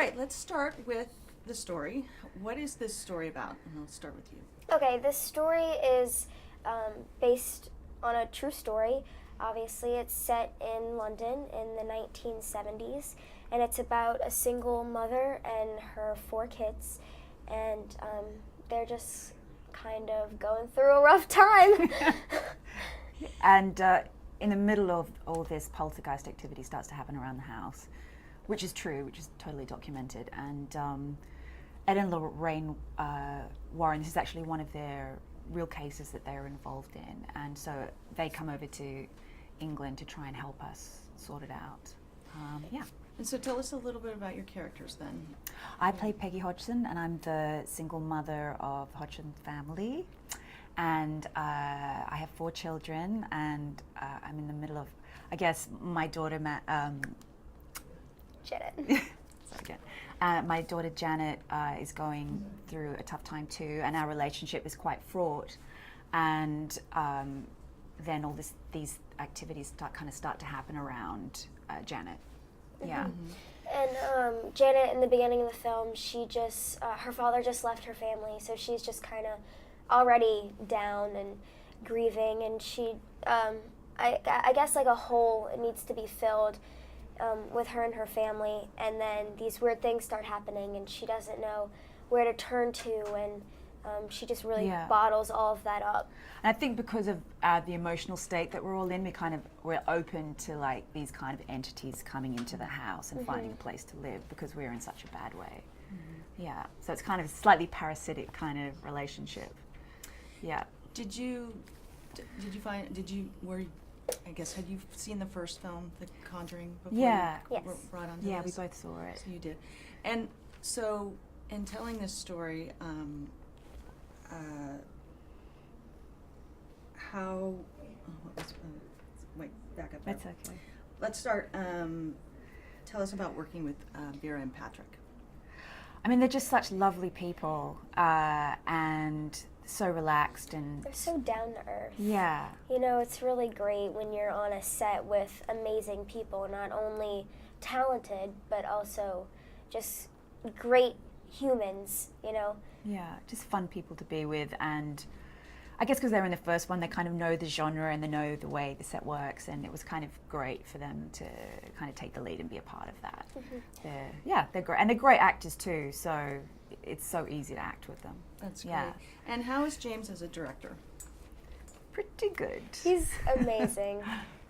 right, let's start with the story. What is this story about? And I'll start with you. Okay, this story is based on a true story. Obviously, it's set in London in the 1970s, and it's about a single mother and her 4 kids, and they're just kind of going through a rough time. And in the middle of all this, poltergeist activity starts to happen around the house, which is true, which is totally documented. And Ed and Lorraine Warren, this is actually one of their real cases that they're involved in. And so they come over to England to try and help us sort it out. Yeah. And so tell us a little bit about your characters then. I play Peggy Hodgson, and I'm the single mother of the Hodgson family. And I have 4 children, and I'm in the middle of, I guess, my daughter, Janet. Sorry, Jen. My daughter Janet is going through a tough time too, and our relationship is quite fraught. And then all these activities start to happen around Janet. Yeah. And Janet, in the beginning of the film, she just, her father just left her family, so she's just kind of already down and grieving, and she, I guess like a hole needs to be filled with her and her family, and then these weird things start happening, and she doesn't know where to turn to, and she just really bottles all of that up. And I think because of the emotional state that we're all in, we're open to like these kind of entities coming into the house and finding a place to live because we're in such a bad way. Yeah, so it's kind of a slightly parasitic kind of relationship. Yeah. Had you seen the first film, The Conjuring, before Yeah. you Yes. were brought onto Yeah, we this? both saw it. So you did. And so in telling this story, wait, back up there. That's okay. Let's start, tell us about working with Vera and Patrick. I mean, they're just such lovely people, and so relaxed and They're so down to earth. yeah. You know, it's really great when you're on a set with amazing people, not only talented, but also just great humans, you know? Yeah, just fun people to be with, and I guess because they're in the first one, they kind of know the genre and they know the way the set works, and it was kind of great for them to kind of take the lead and be a part of that. They're great, and they're great actors too, so it's so easy to act with them. That's Yeah. great. And how is James as a director? Pretty good. He's amazing.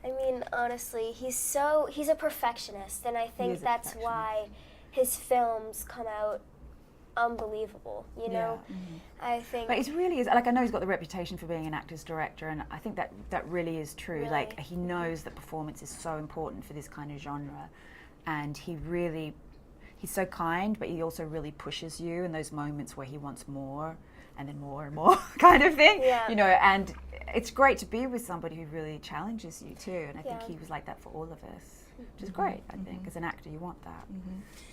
I mean, honestly, he's a perfectionist, and I He think is a that's why his films come out unbelievable, you know? I think... But it really is, like, I know he's got the reputation for being an actor's director, and I think that really is true. Really? Like, he knows that performance is so important for this kind of genre, and he's so kind, but he also really pushes you in those moments where he wants more, and then more and more kind of thing. Yeah. You know, and it's great to be with somebody who really challenges you too, and I think Yeah. he was like that for all of us, which is great, I think. As an actor, you want that.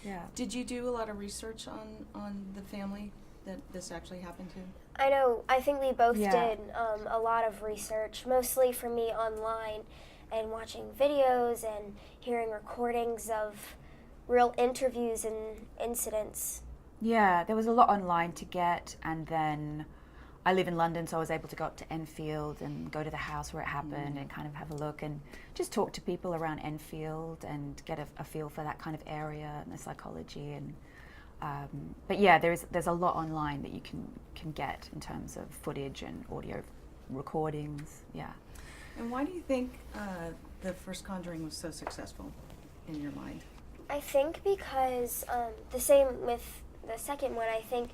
Yeah. Did you do a lot of research on the family that this actually happened to? I know, I think we both Yeah. did a lot of research, mostly for me online, and watching videos and hearing recordings of real interviews and incidents. Yeah, there was a lot online to get, and then I live in London, so I was able to go up to Enfield and go to the house where it happened and kind of have a look and just talk to people around Enfield and get a feel for that kind of area and the psychology. And but yeah, there's a lot online that you can get in terms of footage and audio recordings. Yeah. And why do you think the first Conjuring was so successful in your mind? I think because the same with the second one, I think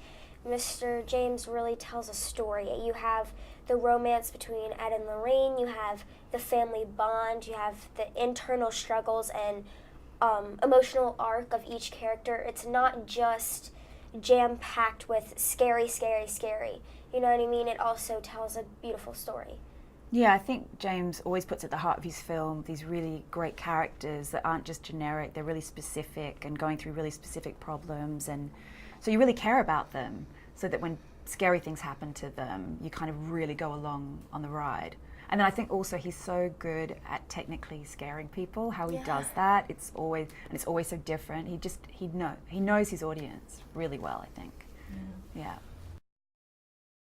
Mr. James really tells a story. You have the romance between Ed and Lorraine, you have the family bond, you have the internal struggles and emotional arc of each character. It's not just jam-packed with scary, scary, scary. You know what I mean? It also tells a beautiful story. Yeah, I think James always puts at the heart of his film these really great characters that aren't just generic, they're really specific and going through really specific problems, and so you really care about them, so that when scary things happen to them, you kind of really go along on the ride. And then I think also he's so good at technically scaring people. How he Yeah. does that, it's always so different. He knows his audience really well, I think. Yeah. Yeah.